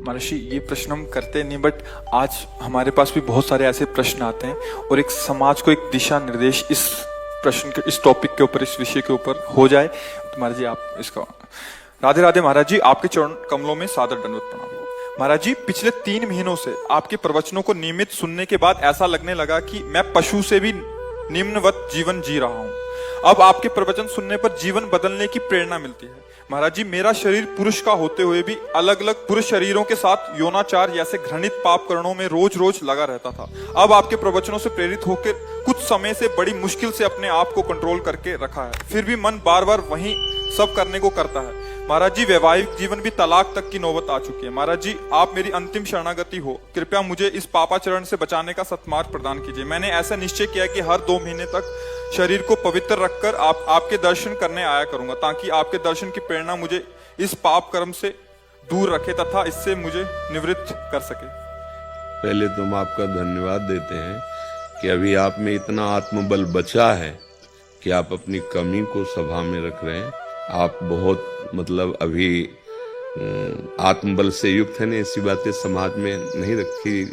महर्षि ये प्रश्न हम करते नहीं, बट आज हमारे पास भी बहुत सारे ऐसे प्रश्न आते हैं और एक समाज को एक दिशा निर्देश इस प्रश्न के, इस टॉपिक के ऊपर, इस विषय के ऊपर हो जाए। तो महाराज जी आप इसका राधे राधे। महाराज जी आपके चरण कमलों में सादर दंडवत प्रणाम। महाराज जी पिछले 3 महीनों से आपके प्रवचनों को नियमित सुनने के बाद ऐसा लगने लगा कि मैं पशु से भी निम्नवत जीवन जी रहा हूँ। अब आपके प्रवचन सुनने पर जीवन बदलने की प्रेरणा मिलती है। महाराज जी मेरा शरीर पुरुष का होते हुए भी अलग अलग पुरुष शरीरों के साथ यौनाचार जैसे घृणित पाप कर्णों में रोज रोज लगा रहता था। अब आपके प्रवचनों से प्रेरित होकर कुछ समय से बड़ी मुश्किल से अपने आप को कंट्रोल करके रखा है, फिर भी मन बार बार वही सब करने को करता है। महाराज जी वैवाहिक जीवन भी तलाक तक की नौबत आ चुकी है। महाराज जी आप मेरी अंतिम शरणागति हो, कृपया मुझे इस पापाचरण से बचाने का सत्मार्ग प्रदान कीजिए। मैंने ऐसा निश्चय किया कि हर 2 महीने तक शरीर को पवित्र रखकर आपके दर्शन करने आया करूंगा, ताकि आपके दर्शन की प्रेरणा मुझे इस पाप कर्म से दूर रखे तथा इससे मुझे निवृत्त कर सके। पहले तो हम आपका धन्यवाद देते हैं कि अभी आप में इतना आत्मबल बचा है कि आप अपनी कमी को सभा में रख रहे हैं। आप बहुत अभी आत्मबल से युक्त है। नहीं, ऐसी बातें समाज में नहीं रखी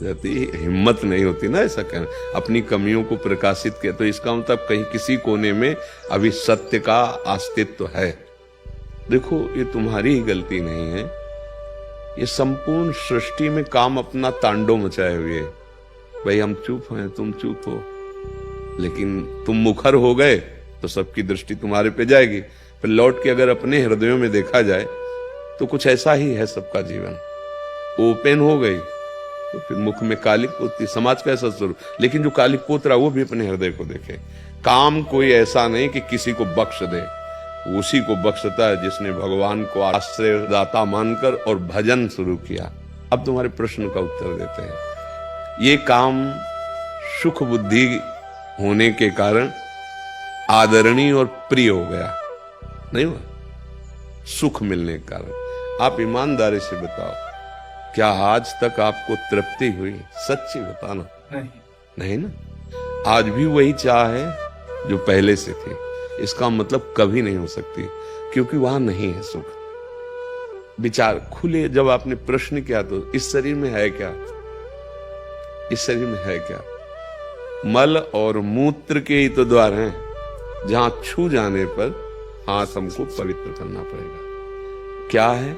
जाती, हिम्मत नहीं होती ना ऐसा कहना, अपनी कमियों को प्रकाशित किया। तो इसका मतलब कहीं किसी कोने में अभी सत्य का अस्तित्व है। देखो ये तुम्हारी ही गलती नहीं है, ये संपूर्ण सृष्टि में काम अपना तांडव मचाए हुए। भाई हम चुप हैं, तुम चुप हो, लेकिन तुम मुखर हो गए तो सबकी दृष्टि तुम्हारे पे जाएगी। फिर लौट के अगर अपने हृदयों में देखा जाए तो कुछ ऐसा ही है सबका जीवन। ओपन हो गई तो फिर मुख में कालिक पोती, समाज का ऐसा स्वरूप। लेकिन जो कालिक पोत रहा वो भी अपने हृदय को देखे। काम कोई ऐसा नहीं कि किसी को बख्श दे, उसी को बख्शता है जिसने भगवान को आश्रयदाता मानकर और भजन शुरू किया। अब तुम्हारे प्रश्न का उत्तर देते हैं। ये काम सुख बुद्धि होने के कारण आदरणीय और प्रिय हो गया, नहीं हुआ? सुख मिलने के कारण। आप ईमानदारी से बताओ, क्या आज तक आपको तृप्ति हुई? सच्ची बताना। नहीं ना? आज भी वही चाह है जो पहले से थी। इसका मतलब कभी नहीं हो सकती, क्योंकि वहां नहीं है सुख। विचार खुले। जब आपने प्रश्न किया तो इस शरीर में है क्या? इस शरीर में है क्या? मल और मूत्र के ही तो द्वार हैं, जहां छू जाने पर हाथ हमको पवित्र करना पड़ेगा। क्या है?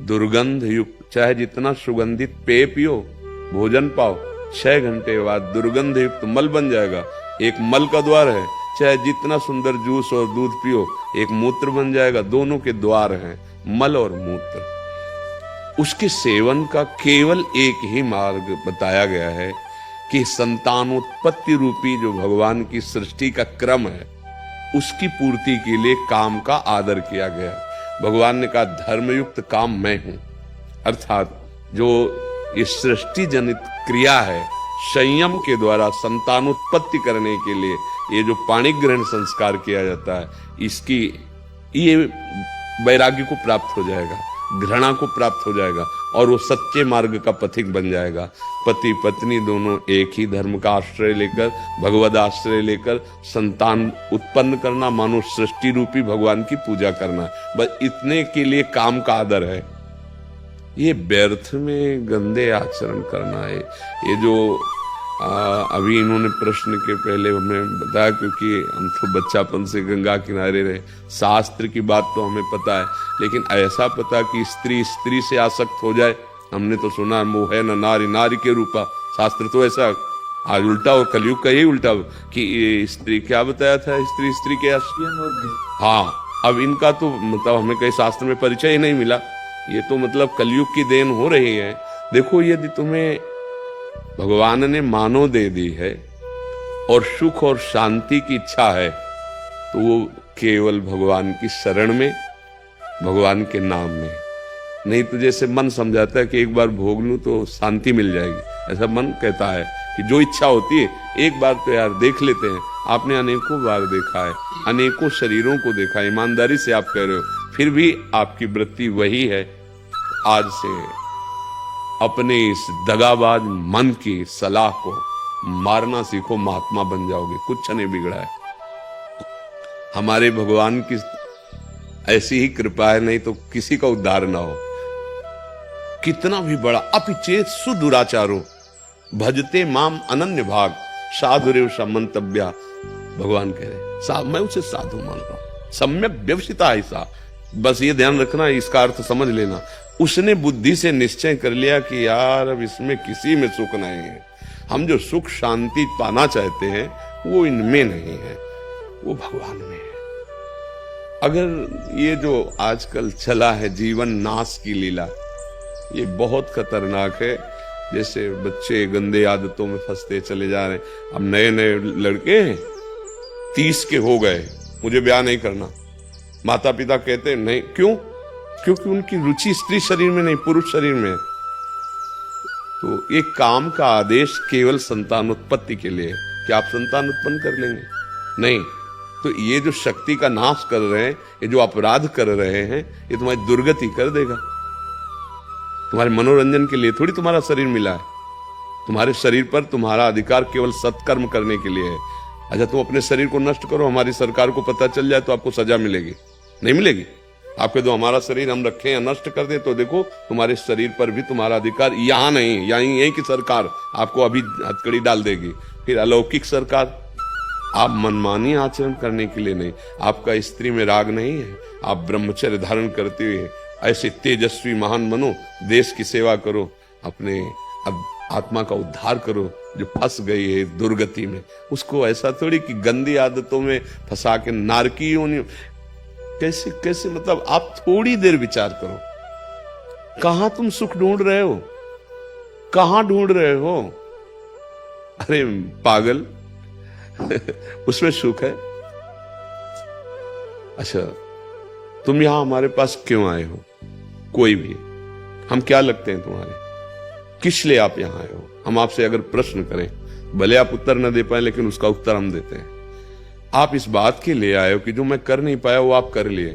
दुर्गंध युक्त। चाहे जितना सुगंधित पेय पियो, भोजन पाओ, 6 घंटे बाद दुर्गंध युक्त मल बन जाएगा। एक मल का द्वार है। चाहे जितना सुंदर जूस और दूध पियो, एक मूत्र बन जाएगा। दोनों के द्वार हैं, मल और मूत्र। उसके सेवन का केवल एक ही मार्ग बताया गया है कि संतानोत्पत्ति रूपी जो भगवान की सृष्टि का क्रम है, उसकी पूर्ति के लिए काम का आदर किया गया। भगवान ने कहा धर्मयुक्त काम मैं हूं, अर्थात जो इस सृष्टि जनित क्रिया है, संयम के द्वारा संतानोत्पत्ति करने के लिए ये जो पाणी ग्रहण संस्कार किया जाता है, इसकी ये वैराग्य को प्राप्त हो जाएगा, घृणा को प्राप्त हो जाएगा और वो सच्चे मार्ग का पथिक बन जाएगा। पति पत्नी दोनों एक ही धर्म का आश्रय लेकर, भगवद आश्रय लेकर संतान उत्पन्न करना, मानो सृष्टि रूपी भगवान की पूजा करना। बस इतने के लिए काम का आदर है। ये व्यर्थ में गंदे आचरण करना है। ये जो अभी इन्होंने प्रश्न के पहले हमें बताया, क्योंकि हम तो बच्चापन से गंगा किनारे रहे, शास्त्र की बात तो हमें पता है, लेकिन ऐसा पता कि स्त्री स्त्री से आसक्त हो जाए, हमने तो सुना मोह है न नारी नारी के रूपा। शास्त्र तो ऐसा आज उल्टा, और कलयुग का यही उल्टा कि स्त्री क्या बताया था, स्त्री स्त्री के हाँ। अब इनका तो हमें कहीं शास्त्र में परिचय ही नहीं मिला। ये तो कलयुग की देन हो रही है। देखो, यदि तुम्हें भगवान ने मानव दे दी है और सुख और शांति की इच्छा है, तो वो केवल भगवान की शरण में, भगवान के नाम में। नहीं तो जैसे मन समझाता है कि एक बार भोग लूं तो शांति मिल जाएगी, ऐसा मन कहता है कि जो इच्छा होती है एक बार तो यार देख लेते हैं। आपने अनेकों बार देखा है, अनेकों शरीरों को देखा, ईमानदारी से आप कह रहे हो, फिर भी आपकी वृत्ति वही है। आज से अपने इस दगाबाज मन की सलाह को मारना सीखो, महात्मा बन जाओगे। कुछ नहीं बिगड़ा है। हमारे भगवान की ऐसी ही कृपा है, नहीं तो किसी का उद्धार ना हो। कितना भी बड़ा अपिचेत सुदुराचारो भजते माम अनन्य भाग साधुरेव समंतव्या। भगवान कह रहे मैं उसे साधु मान रहा हूं, सम्यक व्यवसिता ऐसा। बस ये ध्यान रखना, इसका अर्थ समझ लेना। उसने बुद्धि से निश्चय कर लिया कि यार अब इसमें किसी में सुख नहीं है, हम जो सुख शांति पाना चाहते हैं वो इनमें नहीं है, वो भगवान में है। अगर ये जो आजकल चला है जीवन नाश की लीला, ये बहुत खतरनाक है। जैसे बच्चे गंदे आदतों में फंसते चले जा रहे हैं। अब नए नए लड़के 30 के हो गए, मुझे ब्याह नहीं करना, माता पिता कहते नहीं, क्यों? क्योंकि उनकी रुचि स्त्री शरीर में नहीं, पुरुष शरीर में है। तो एक काम का आदेश केवल संतानोत्पत्ति के लिए, क्या आप संतान उत्पन्न कर लेंगे? नहीं। तो ये जो शक्ति का नाश कर रहे हैं, ये जो अपराध कर रहे हैं, ये तुम्हारी दुर्गति कर देगा। तुम्हारे मनोरंजन के लिए थोड़ी तुम्हारा शरीर मिला है। तुम्हारे शरीर पर तुम्हारा अधिकार केवल सत्कर्म करने के लिए है। अच्छा, तुम अपने शरीर को नष्ट करो, हमारी सरकार को पता चल जाए तो आपको सजा मिलेगी? नहीं मिलेगी। आपके तो हमारा शरीर हम रखें या नष्ट कर दे तो देखो तुम्हारे शरीर पर भी तुम्हारा अधिकार यहाँ नहीं, यहीं की सरकार आपको अभी हथकड़ी डाल देगी। फिर अलौकिक सरकार, आप मनमानी आचरण करने के लिए नहीं, आपका स्त्री में राग नहीं है, आप ब्रह्मचर्य धारण करते हुए ऐसे तेजस्वी महान बनो, देश की सेवा करो, अपने अब आत्मा का उद्धार करो जो फंस गई है दुर्गति में। उसको ऐसा थोड़ी कि गंदी आदतों में फंसा के नारकी योनि, कैसे कैसे, मतलब आप थोड़ी देर विचार करो, कहां तुम सुख ढूंढ रहे हो, कहां ढूंढ रहे हो? अरे पागल उसमें सुख है। अच्छा, तुम यहां हमारे पास क्यों आए हो? कोई भी, हम क्या लगते हैं तुम्हारे? किस लिए आप यहां आए हो? हम आपसे अगर प्रश्न करें, भले आप उत्तर न दे पाए लेकिन उसका उत्तर हम देते हैं। आप इस बात के लिए आए हो कि जो मैं कर नहीं पाया वो आप कर लिए,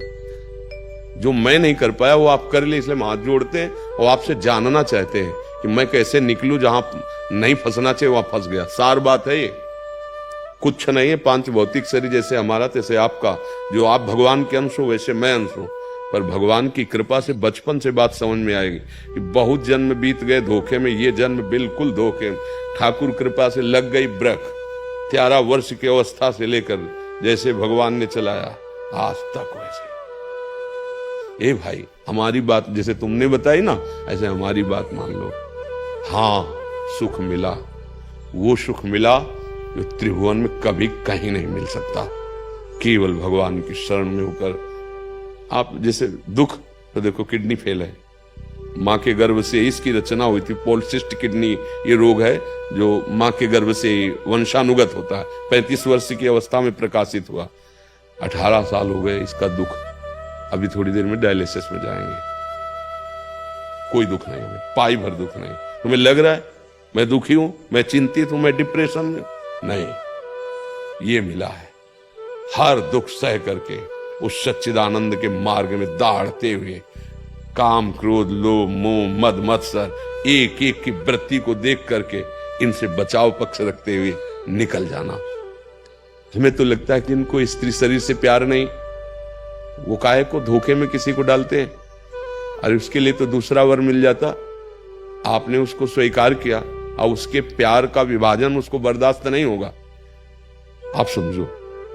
जो मैं नहीं कर पाया वो आप कर लिए, इसलिए हम हाथ जोड़ते हैं और आपसे जानना चाहते हैं कि मैं कैसे निकलूं, जहां नहीं फंसना चाहिए वहां फंस गया। सार बात है ये, कुछ नहीं है। पांच भौतिक शरीर जैसे हमारा तैसे आपका, जो आप भगवान के अंश हो वैसे मैं अंश हूं। पर भगवान की कृपा से बचपन से बात समझ में आएगी कि बहुत जन्म बीत गए धोखे में, ये जन्म बिल्कुल धोखे। ठाकुर कृपा से लग गई ब्रक, 13 वर्ष की अवस्था से लेकर जैसे भगवान ने चलाया आज तक वैसे। ए भाई, हमारी बात जैसे तुमने बताई ना, ऐसे हमारी बात मान लो। हाँ, सुख मिला, वो सुख मिला जो त्रिभुवन में कभी कहीं नहीं मिल सकता, केवल भगवान की शरण में होकर। आप जैसे दुख, तो देखो किडनी फेल है, माँ के गर्भ से इसकी रचना हुई थी। पॉलिसिस्ट किडनी ये रोग है जो माँ के गर्भ से वंशानुगत होता है। 35 वर्ष की अवस्था में प्रकाशित हुआ, 18 साल हो गए इसका दुख। अभी थोड़ी देर में डायलिसिस में जाएंगे। कोई दुख नहीं, हमें पाई भर दुख नहीं। तुम्हें लग रहा है मैं दुखी हूं, मैं चिंतित हूं, मैं डिप्रेशन में? नहीं, ये मिला है। हर दुख सह करके उस सच्चिदानंद के मार्ग में दाढ़ते हुए काम क्रोध लोभ मोह मद मत्सर एक एक की वृत्ति को देख करके इनसे बचाव पक्ष रखते हुए निकल जाना। हमें तो लगता है कि इनको स्त्री शरीर से प्यार नहीं, वो काहे को धोखे में किसी को डालते हैं। अरे उसके लिए तो दूसरा वर मिल जाता, आपने उसको स्वीकार किया, और उसके प्यार का विभाजन उसको बर्दाश्त नहीं होगा। आप समझो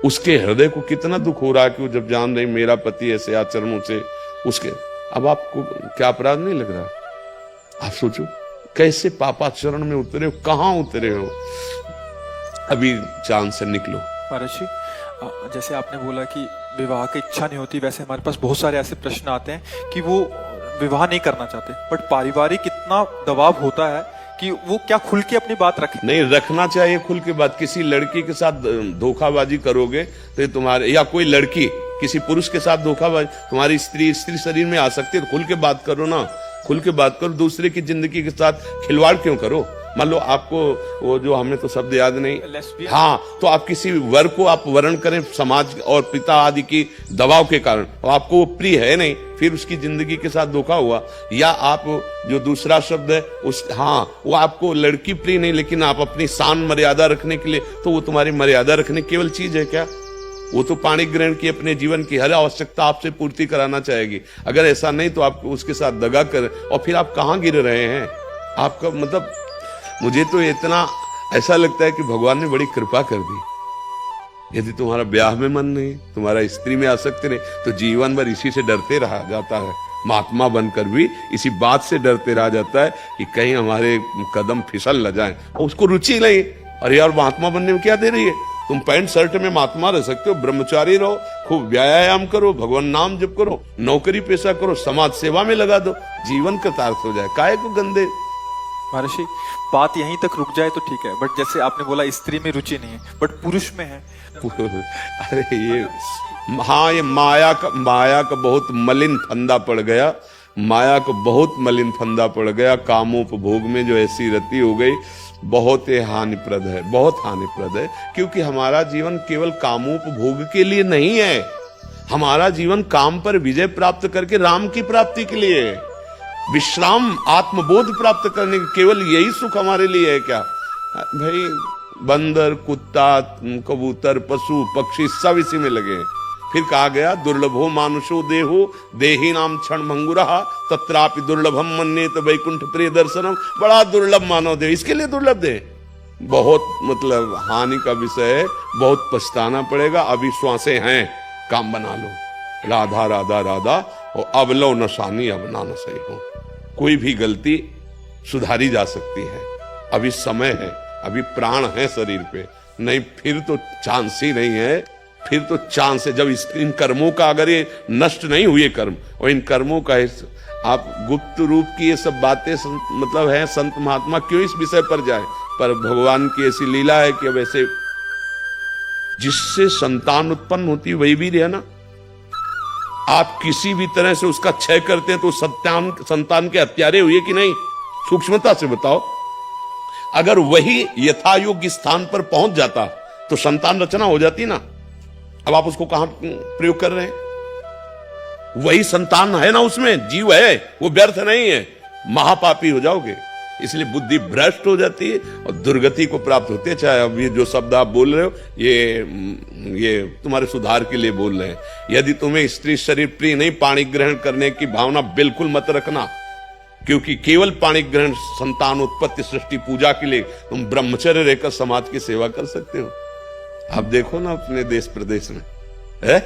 उसके हृदय को कितना दुख हो रहा है कि वो जब जान रही मेरा पति ऐसे आचरणों से उसके, अब आपको क्या अपराध नहीं लग रहा? आप सोचो कैसे पापाचरण में उतरे हो, कहां उतरे हो। अभी चांद से निकलो। महाराज जी, जैसे आपने बोला कि विवाह की इच्छा नहीं होती, वैसे हमारे पास बहुत सारे ऐसे प्रश्न आते हैं कि वो विवाह नहीं करना चाहते, बट पारिवारिक इतना दबाव होता है कि वो क्या खुल के अपनी बात रखें? नहीं, रखना चाहिए खुल के बात। किसी लड़की के साथ धोखाबाजी करोगे तो तुम्हारे, या कोई लड़की किसी पुरुष के साथ धोखाबाजी, तुम्हारी स्त्री शरीर में आ सकती है, तो खुल के बात करो ना, खुल के बात करो। दूसरे की जिंदगी के साथ खिलवाड़ क्यों करो? मान लो आपको वो जो, हमें तो शब्द याद नहीं, हाँ, तो आप किसी वर को आप वर्ण करें समाज और पिता आदि की दबाव के कारण, और आपको वो प्रिय है नहीं, फिर उसकी जिंदगी के साथ धोखा हुआ। या आप जो दूसरा शब्द है उस, हाँ, वो आपको लड़की प्रिय नहीं, लेकिन आप अपनी शान मर्यादा रखने के लिए, तो वो तुम्हारी मर्यादा रखने केवल चीज है क्या? वो तो पाणी ग्रहण की अपने जीवन की हर आवश्यकता आपसे पूर्ति कराना चाहेगी। अगर ऐसा नहीं तो आप उसके साथ दगा कर, और फिर आप कहाँ गिर रहे हैं? आपका मतलब, मुझे तो इतना ऐसा लगता है कि भगवान ने बड़ी कृपा कर दी। यदि तुम्हारा ब्याह में मन नहीं, तुम्हारा स्त्री में आसक्ति नहीं, तो जीवन भर इसी से डरते रहा जाता है। महात्मा बनकर भी इसी बात से डरते रहा जाता है कि कहीं हमारे कदम फिसल न जाएं, और उसको रुचि नहीं। अरे यार, महात्मा बनने में क्या दे रही है? तुम पैंट शर्ट में महात्मा रह सकते हो, ब्रह्मचारी रहो, खूब व्यायाम करो, भगवान नाम जप करो, नौकरी पेशा करो, समाज सेवा में लगा दो, जीवन कृतार्थ हो जाए। काहे को गंदे? महर्षि, बात यहीं तक रुक जाए तो ठीक है, बट जैसे आपने बोला स्त्री में रुचि नहीं है, बट पुरुष में है। अरे ये, हाँ, ये माया का बहुत मलिन फंदा पड़ गया। माया को बहुत मलिन फंदा पड़ गया। कामोपभोग में जो ऐसी रति हो गई, बहुत ही हानिप्रद है, बहुत हानिप्रद है। क्योंकि हमारा जीवन केवल कामोपभोग के लिए नहीं है, हमारा जीवन काम पर विजय प्राप्त करके राम की प्राप्ति के लिए है। विश्राम, आत्मबोध प्राप्त करने के, केवल यही सुख हमारे लिए है क्या? भाई, बंदर, कुत्ता, कबूतर, पशु, पक्षी सब इसी में लगे हैं। फिर कहा गया, दुर्लभो मानुषो देहो देही नाम क्षण भंगुरहा तत्रापि दुर्लभम मन्येत वैकुंठ प्रिय दर्शनम। बड़ा दुर्लभ मानव देह, इसके लिए दुर्लभ देह बहुत मतलब हानि का विषय है, बहुत पछताना पड़ेगा। अभी श्वासें हैं, काम बना लो। राधा राधा राधा, और अब लो नशानी अब ना न सही हो। कोई भी गलती सुधारी जा सकती है, अभी समय है, अभी प्राण है शरीर पे, नहीं फिर तो चांस ही नहीं है। फिर तो चांस है, जब इन कर्मों का, अगर ये नष्ट नहीं हुए कर्म, और इन कर्मों का आप गुप्त रूप की ये सब बातें मतलब है, संत महात्मा क्यों इस विषय पर जाए? पर भगवान की ऐसी लीला है कि अब ऐसे जिससे संतान उत्पन्न होती है वही वीर है ना। आप किसी भी तरह से उसका क्षय करते हैं तो संतान के हत्यारे हुए कि नहीं? सूक्ष्मता से बताओ। अगर वही यथायोग्य स्थान पर पहुंच जाता तो संतान रचना हो जाती ना। अब आप उसको कहां प्रयोग कर रहे हैं? वही संतान है ना, उसमें जीव है, वो व्यर्थ नहीं है। महापापी हो जाओगे, इसलिए बुद्धि भ्रष्ट हो जाती है और दुर्गति को प्राप्त होती है। चाहे अब ये जो शब्द आप बोल रहे हो, ये तुम्हारे सुधार के लिए बोल रहे हैं। यदि तुम्हें स्त्री शरीर प्रिय नहीं, पाणी ग्रहण करने की भावना बिल्कुल मत रखना, क्योंकि केवल पाणी ग्रहण, संतान उत्पत्ति, सृष्टि पूजा के लिए तुम ब्रह्मचर्य रहकर समाज की सेवा कर सकते हो। आप देखो ना अपने देश प्रदेश में है,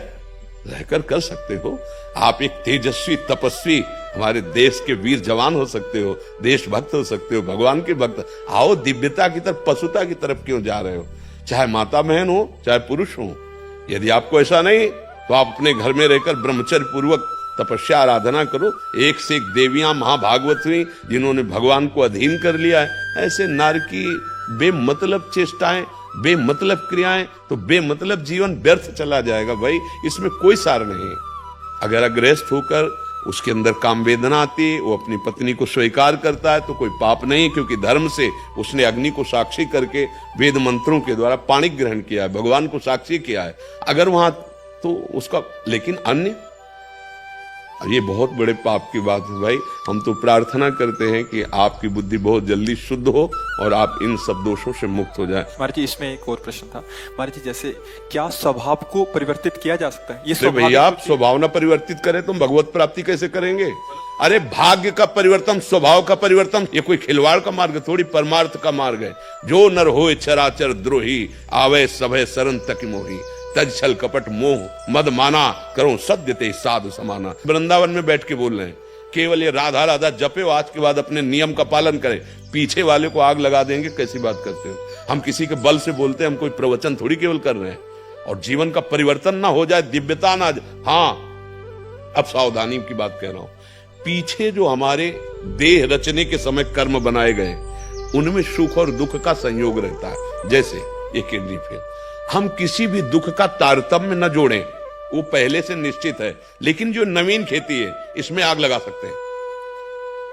रहकर कर सकते हो। आप एक तेजस्वी तपस्वी हमारे देश के वीर जवान हो सकते हो, देशभक्त हो सकते हो, भगवान के भक्त। आओ, दिव्यता की तरफ, पशुता की तरफ क्यों जा रहे हो? चाहे माता बहन हो, चाहे पुरुष हो। यदि आपको ऐसा नहीं तो आप अपने घर में रहकर ब्रह्मचर्य पूर्वक तपस्या आराधना करो। एक से एक देवियां महाभागवत हुई जिन्होंने भगवान को अधीन कर लिया है। ऐसे नार की बेमतलब चेष्टाएं, बेमतलब क्रियाएं, तो बेमतलब जीवन व्यर्थ चला जाएगा। भाई, इसमें कोई सार नहीं है। अगर अग्रस्त होकर उसके अंदर काम वेदना आती है, वो अपनी पत्नी को स्वीकार करता है तो कोई पाप नहीं, क्योंकि धर्म से उसने अग्नि को साक्षी करके वेद मंत्रों के द्वारा पाणी ग्रहण किया है, भगवान को साक्षी किया है। अगर वहां तो उसका, लेकिन अन्य, ये बहुत बड़े पाप की बात है। भाई, हम तो प्रार्थना करते हैं कि आपकी बुद्धि बहुत जल्दी शुद्ध हो और आप इन सब दोषों से मुक्त हो जाए। महाराज जी, इसमें एक और प्रश्न था महाराज जी, जैसे क्या स्वभाव को परिवर्तित किया जा सकता है? ये भैया, आप स्वभाव न परिवर्तित करें तो भगवत प्राप्ति कैसे करेंगे? अरे भाग्य का परिवर्तन, स्वभाव का परिवर्तन, ये कोई खिलवाड़ का मार्ग थोड़ी, परमार्थ का मार्ग है। जो नर होए चराचर द्रोही, आवे सभय शरण तक मोही, तज छल कपट मोह मद माना, करो सद्य ते साधु समाना। वृंदावन में बैठ के बोल रहे हैं, केवल ये राधा राधा जपे, आज के बाद अपने नियम का पालन करें। पीछे वाले को आग लगा देंगे, कैसी बात करते हो? हम किसी के बल से बोलते हैं, हम कोई प्रवचन थोड़ी केवल कर रहे हैं। और जीवन का परिवर्तन ना हो जाए, दिव्यता ना। हाँ, अब सावधानी की बात कह रहा हूं। पीछे जो हमारे देह रचने के समय कर्म बनाए गए, उनमें सुख और दुख का संयोग रहता है। जैसे एक किडनी फेल, हम किसी भी दुख का तारतम्य न जोड़ें, वो पहले से निश्चित है। लेकिन जो नवीन खेती है, इसमें आग लगा सकते हैं।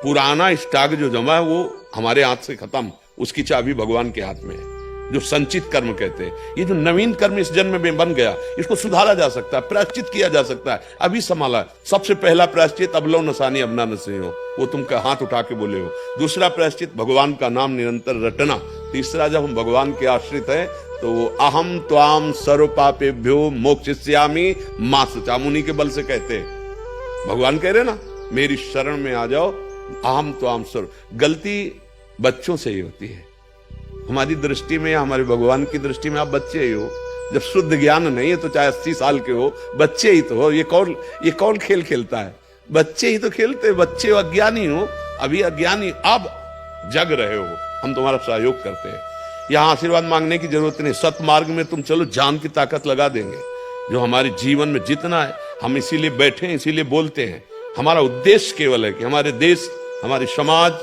पुराना स्टॉक जो जमा है वो हमारे हाथ से खत्म, उसकी चाबी भगवान के हाथ में है, जो संचित कर्म कहते हैं। ये जो नवीन कर्म इस जन्म में बन गया, इसको सुधारा जा सकता है, प्रायश्चित किया जा सकता है। अभी संभाला। सबसे पहला प्रायश्चित, अब लो नसानी अब ना नसे हो, वो तुम हाथ उठा के बोले हो। दूसरा प्रायश्चित, भगवान का नाम निरंतर रटना। तीसरा, जब हम भगवान के आश्रित हैं तो वो अहम त्वाम सर्व पापेभ्यो मोक्षयिष्यामि मा शुचा, मुनि के बल से कहते हैं। भगवान कह रहे ना मेरी शरण में आ जाओ, अहम त्वाम सर्व। गलती बच्चों से ही होती है, हमारी दृष्टि में, हमारे भगवान की दृष्टि में आप बच्चे ही हो। जब शुद्ध ज्ञान नहीं है तो चाहे 80 साल के हो, बच्चे ही तो हो। ये कौन खेल खेलता है? बच्चे ही तो खेलते, बच्चे अज्ञानी हो, अभी अज्ञानी, अब जग रहे हो, हम तुम्हारा सहयोग करते हैं। यहाँ आशीर्वाद मांगने की जरूरत नहीं, सत मार्ग में तुम चलो, जान की ताकत लगा देंगे। जो हमारे जीवन में जितना है, हम इसीलिए बैठे हैं, इसीलिए बोलते हैं। हमारा उद्देश्य केवल है कि हमारे देश, हमारी समाज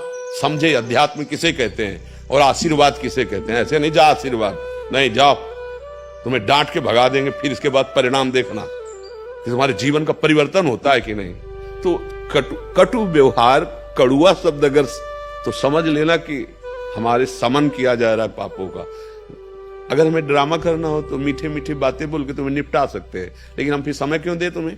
समझे अध्यात्म किसे कहते हैं और आशीर्वाद किसे कहते हैं। ऐसे नहीं जा आशीर्वाद, नहीं जाओ, तुम्हें डांट के भगा देंगे, फिर इसके बाद परिणाम देखना कि तुम्हारे जीवन का परिवर्तन होता है कि नहीं। तो कटु व्यवहार, कड़ुआ शब्द अगर तो समझ लेना कि हमारे समन किया जा रहा है पापों का। अगर हमें ड्रामा करना हो तो मीठे मीठे बातें बोल के तुम्हें निपटा सकते हैं, लेकिन हम फिर समय क्यों दे तुम्हें?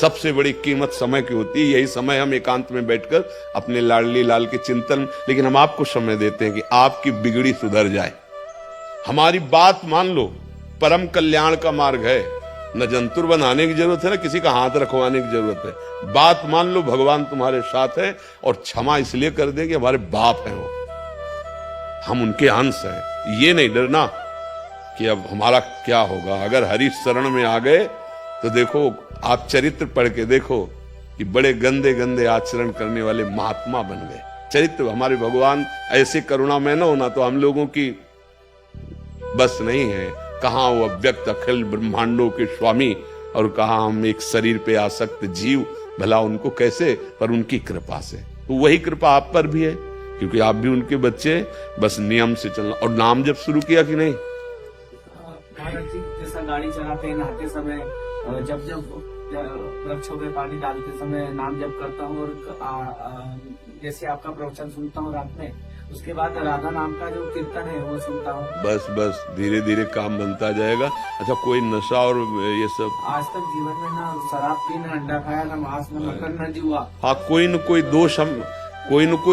सबसे बड़ी कीमत समय की होती है। यही समय हम एकांत में बैठकर अपने लाडली लाल के चिंतन, लेकिन हम आपको समय देते हैं कि आपकी बिगड़ी सुधर जाए। हमारी बात मान लो, परम कल्याण का मार्ग है। न जंतुर बनाने की जरूरत है, ना किसी का हाथ रखवाने की जरूरत है। बात मान लो, भगवान तुम्हारे साथ है, और क्षमा इसलिए कर दे कि हमारे बाप हैं वो, हम उनके अंश हैं। ये नहीं डरना कि अब हमारा क्या होगा। अगर हरि शरण में आ गए तो देखो, आप चरित्र पढ़ के देखो कि बड़े गंदे गंदे आचरण करने वाले महात्मा बन गए। चरित्र, हमारे भगवान ऐसे करुणामय न होना तो हम लोगों की बस नहीं है। कहाँ वो अव्यक्त अखिल ब्रह्मांडों के स्वामी, और कहाँ हम एक शरीर पे आसक्त जीव, भला उनको कैसे? पर उनकी कृपा से। तो वही कृपा आप पर भी है, क्योंकि आप भी उनके बच्चे। बस नियम से चलना। और नाम जब शुरू किया कि नहीं? महाराज जी, जैसा गाड़ी चलाते हैं, नहाते समय, जब वृक्षों में पानी डालते समय नाम जप करता हूँ, और जैसे आपका प्रवचन सुनता हूँ रात में, उसके बाद राधा नाम का जो कीर्तन है वो सुनता हूँ। बस धीरे धीरे काम बनता जाएगा। अच्छा, कोई नशा और ये सब? आज तक जीवन में ना शराब पी, न अंडा खाया, न मांस, न मटन, न जुआ। हाँ, कोई न कोई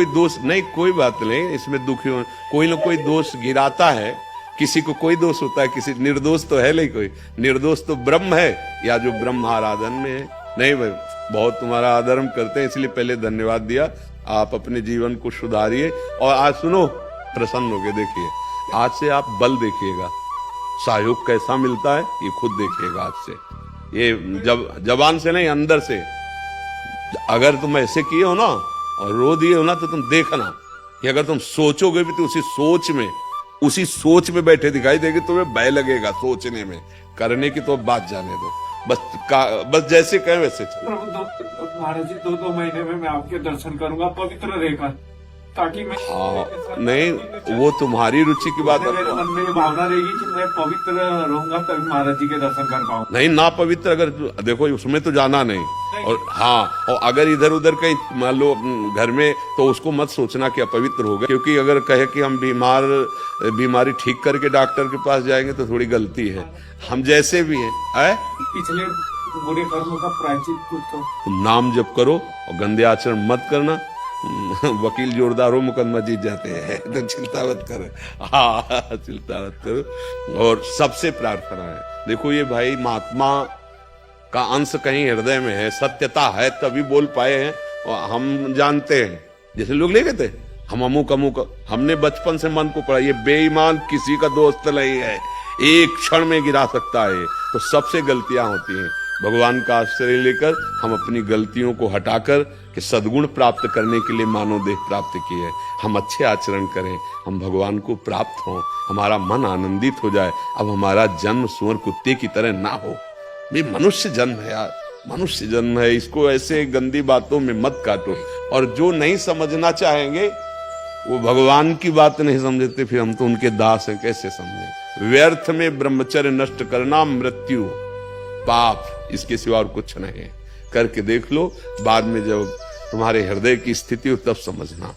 दोष नहीं, कोई बात नहीं, इसमें दुखी हो। कोई न कोई दोष गिराता है, किसी को कोई दोष होता है, किसी निर्दोष तो है नहीं कोई। निर्दोष तो ब्रह्म है, या जो ब्रह्म आराधन में है। नहीं भाई, बहुत तुम्हारा आदर हम करते हैं, इसलिए पहले धन्यवाद दिया। आप अपने जीवन को सुधारिए। और आज सुनो, प्रसन्न होके देखिए, आज से आप बल देखिएगा, सहयोग कैसा मिलता है ये खुद देखिएगा आज से। ये जब जबान से नहीं, अंदर से। अगर तुम ऐसे किए हो ना और रो दिए हो ना, तो तुम देखना कि अगर तुम सोचोगे भी तो उसी सोच में बैठे दिखाई देगी, तुम्हें भय लगेगा सोचने में। करने की तो बात जाने दो, बस जैसे कहें वैसे चलो। महाराज जी, 2 महीने में मैं आपके दर्शन करूंगा पवित्र रहकर, ताकि मैं नहीं, वो तुम्हारी रुचि की बात है। मेरे मन में ये भावना रहेगी कि मैं पवित्र रहूंगा तभी महाराज जी के दर्शन कर पाऊँ। नहीं, ना पवित्र अगर देखो, उसमें तो जाना नहीं। और हाँ, और अगर इधर उधर कहीं मान लो घर में, तो उसको मत सोचना कि अपवित्र हो गए। क्योंकि अगर कहे कि हम बीमारी ठीक करके डॉक्टर के पास जाएंगे तो थोड़ी गलती है। हम जैसे भी हैं, पिछले बुरे कर्मों का प्रायश्चित खुद को। तुम नाम जप करो और गंदे आचरण मत करना। वकील जोरदार हो, मुकदमा जीत जाते हैं, तो चिंता मत करो। हाँ, चिंता मत करो। और सबसे प्रार्थना है, देखो ये भाई महात्मा का अंश कहीं हृदय में है, सत्यता है तभी बोल पाए हैं। और हम जानते हैं, जैसे लोग ले गए थे, हम अमुक हमने बचपन से मन को पढ़ा, ये बेईमान किसी का दोस्त नहीं है, एक क्षण में गिरा सकता है। तो सबसे गलतियां होती हैं। भगवान का आश्रय लेकर हम अपनी गलतियों को हटाकर कि सद्गुण प्राप्त करने के लिए मानव देह प्राप्त की है। हम अच्छे आचरण करें, हम भगवान को प्राप्त हों, हमारा मन आनंदित हो जाए। अब हमारा जन्म सुअर कुत्ते की तरह ना हो। ये मनुष्य जन्म है यार, मनुष्य जन्म है, इसको ऐसे गंदी बातों में मत काटो। और जो नहीं समझना चाहेंगे वो भगवान की बात नहीं समझते, फिर हम तो उनके दास हैं, कैसे समझें? व्यर्थ में ब्रह्मचर्य नष्ट करना मृत्यु पाप, इसके सिवा और कुछ नहीं है। करके देख लो, बाद में जब तुम्हारे हृदय की स्थिति हो तब समझना।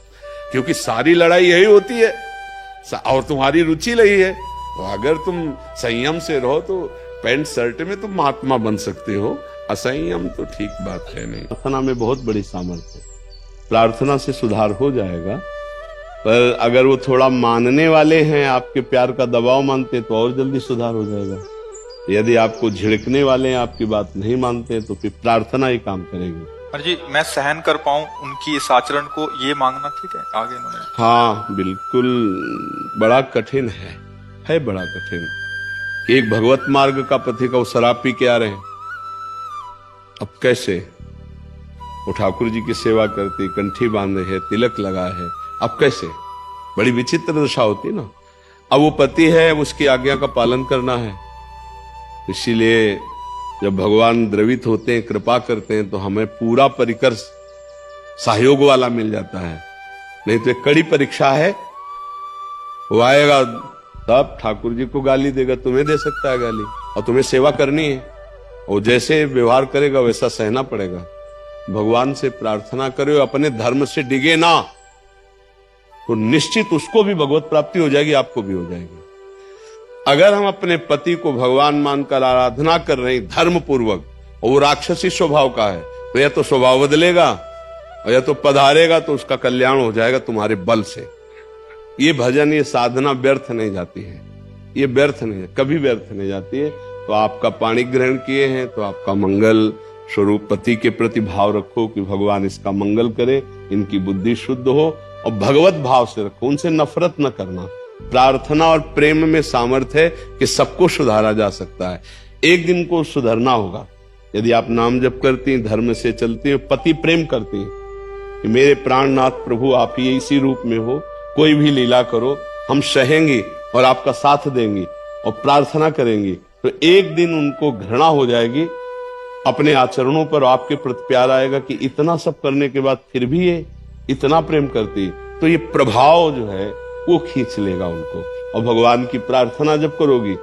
क्योंकि सारी लड़ाई यही होती है, और तुम्हारी रुचि रही है। तो अगर तुम संयम से रहो तो पैंट शर्ट में तुम महात्मा बन सकते हो। असंयम तो ठीक बात है नहीं। प्रार्थना में बहुत बड़ी सामर्थ्य है, प्रार्थना से सुधार हो जाएगा। पर अगर वो थोड़ा मानने वाले हैं, आपके प्यार का दबाव मानते हैं, तो और जल्दी सुधार हो जाएगा। यदि आपको झिड़कने वाले हैं, आपकी बात नहीं मानते, तो फिर प्रार्थना ही काम करेगी। और जी मैं सहन कर पाऊं उनकी इस आचरण को, ये मांगना ठीक है आगे इन्होंने? हाँ बिल्कुल, बड़ा कठिन है बड़ा कठिन। एक भगवत मार्ग का पथिक वो शराब पी के आ रहे हैं, अब कैसे? वो ठाकुर जी की सेवा करती, कंठी बांधे है, तिलक लगा है, अब कैसे? बड़ी विचित्र दशा होती ना। अब वो पति है, उसकी आज्ञा का पालन करना है। इसीलिए जब भगवान द्रवित होते हैं, कृपा करते हैं, तो हमें पूरा परिकर सहयोग वाला मिल जाता है। नहीं तो एक कड़ी परीक्षा है, वो आएगा तब ठाकुर जी को गाली देगा, तुम्हें दे सकता है गाली, और तुम्हें सेवा करनी है, और जैसे व्यवहार करेगा वैसा सहना पड़ेगा। भगवान से प्रार्थना करे, अपने धर्म से डिगे ना, तो निश्चित उसको भी भगवत प्राप्ति हो जाएगी, आपको भी हो जाएगी। अगर हम अपने पति को भगवान मानकर आराधना कर रहे हैं धर्म पूर्वक, और वो राक्षसी स्वभाव का है, तो या तो स्वभाव बदलेगा और या तो पधारेगा, तो उसका कल्याण हो जाएगा तुम्हारे बल से। ये भजन, ये साधना व्यर्थ नहीं जाती है, ये व्यर्थ नहीं, कभी व्यर्थ नहीं जाती है। तो आपका पाणी ग्रहण किए हैं, तो आपका मंगल स्वरूप पति के प्रति भाव रखो कि भगवान इसका मंगल करे, इनकी बुद्धि शुद्ध हो, और भगवत भाव से रखो, उनसे नफरत न करना। प्रार्थना और प्रेम में सामर्थ्य है कि सबको सुधारा जा सकता है। एक दिन को सुधरना होगा। यदि आप नाम जप करती हैं, धर्म से चलती हैं, पति प्रेम करती हैं कि मेरे प्राणनाथ प्रभु आप ही इसी रूप में हो, कोई भी लीला करो, हम सहेंगे और आपका साथ देंगे और प्रार्थना करेंगे, तो एक दिन उनको घृणा हो जाएगी अपने आचरणों पर, आपके प्रति प्यार आएगा कि इतना सब करने के बाद फिर भी ये इतना प्रेम करती। तो ये प्रभाव जो है वो खींच लेगा उनको, और भगवान की प्रार्थना जब करोगी